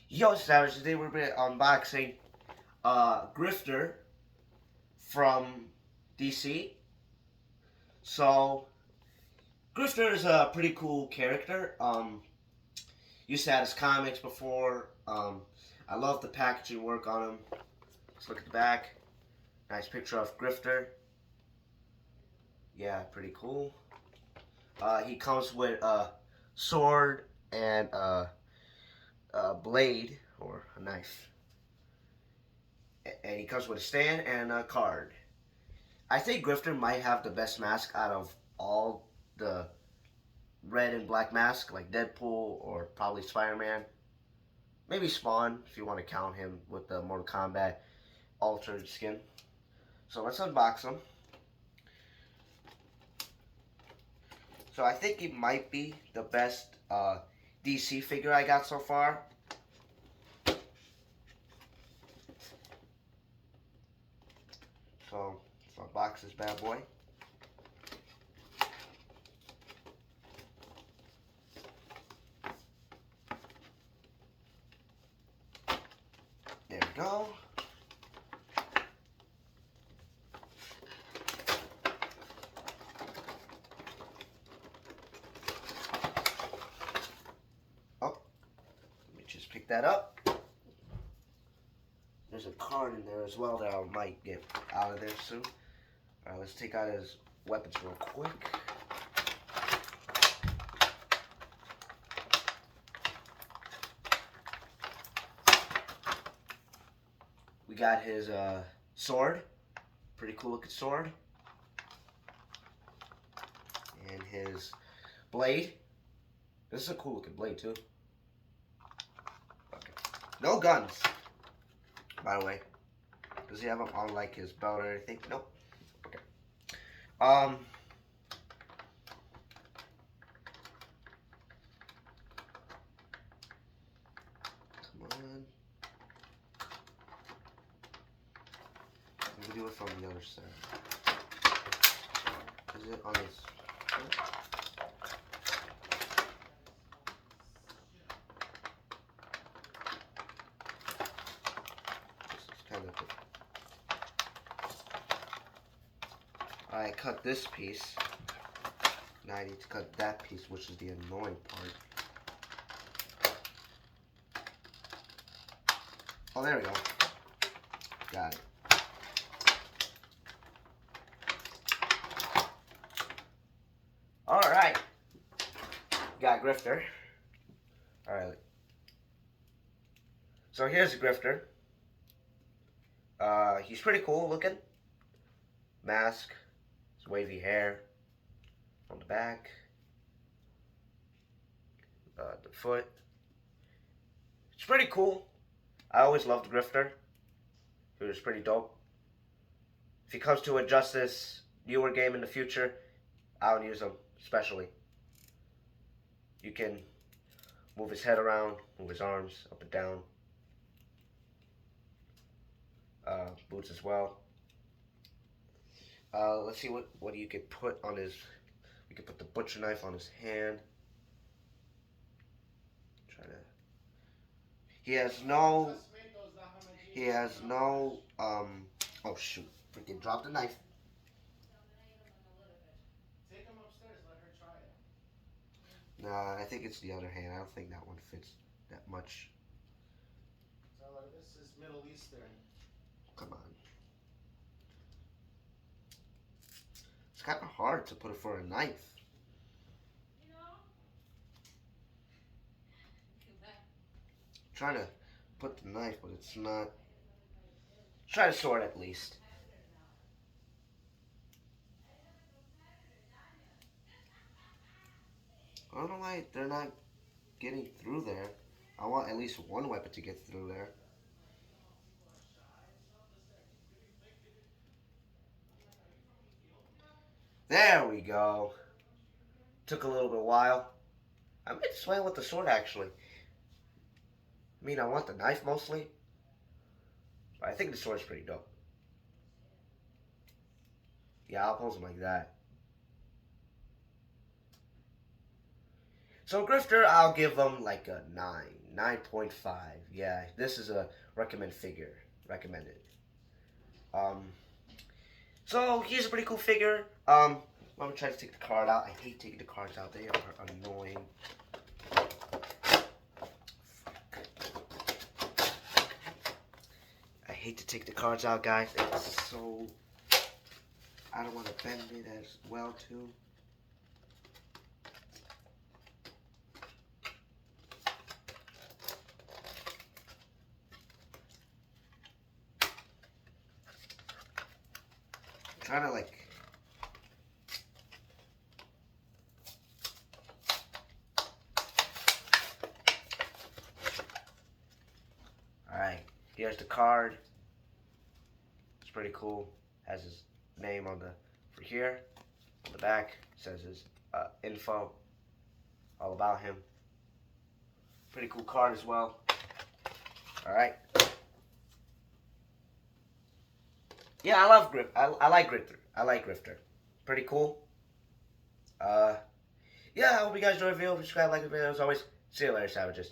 Yo, Savage, today we're unboxing Grifter from DC. So, Grifter is a pretty cool character. Used to have his comics before. I love the packaging work on him. Let's look at the back. Nice picture of Grifter. Yeah, pretty cool. He comes with a sword and a blade, or a knife. And he comes with a stand and a card. I think Grifter might have the best mask out of all the red and black masks, like Deadpool or probably Spider-Man. Maybe Spawn, if you want to count him with the Mortal Kombat altered skin. So let's unbox him. So I think he might be the best DC figure I got so far. So let's unbox this bad boy. There we go. Oh, let me just pick that up. There's a card in there as well that I might get out of there soon. Alright, let's take out his weapons real quick. We got his sword. Pretty cool looking sword. And his blade. This is a cool looking blade too. Okay. No guns, by the way. Does he have them on like his belt or anything? Nope. Okay. Come on. Let me do it from the other side. Is it on his? Kind of good. I cut this piece. Now I need to cut that piece, which is the annoying part. Oh, there we go. Got it. Alright. Got Grifter. Alright. So here's the Grifter. He's pretty cool looking. Mask, his wavy hair on the back, the foot. It's pretty cool. I always loved Grifter. He was pretty dope. If he comes to a Justice newer game in the future, I'll use him especially. You can move his head around, move his arms up and down. Boots as well. Let's see what you could put on his. We could put the butcher knife on his hand. Try to. He has no. He has no. Oh shoot! Freaking dropped the knife. Nah, I think it's the other hand. I don't think that one fits that much. This is Middle Eastern. Come on. It's kind of hard to put it for a knife. I'm trying to put the knife, but it's not. Try the sword at least. I don't know why they're not getting through there. I want at least one weapon to get through there. There we go. Took a little bit while. I might just went with the sword actually. I mean, I want the knife mostly. But I think the sword's pretty dope. Yeah, I'll pose him like that. So Grifter, I'll give him like a 9. 9.5. Yeah, this is a recommended. Um, so here's a pretty cool figure. I'm gonna try to take the card out. I hate taking the cards out. They are annoying. I hate to take the cards out, guys. It's so... I don't want to bend it as well, too. I'm trying to, like... Alright, here's the card. It's pretty cool. Has his name on the for here. On the back says his info, all about him. Pretty cool card as well. Alright. Yeah, I love I like Grifter. I like Grifter. Pretty cool. Yeah, I hope you guys enjoyed the video. Subscribe, like the video. As always, see you later, savages.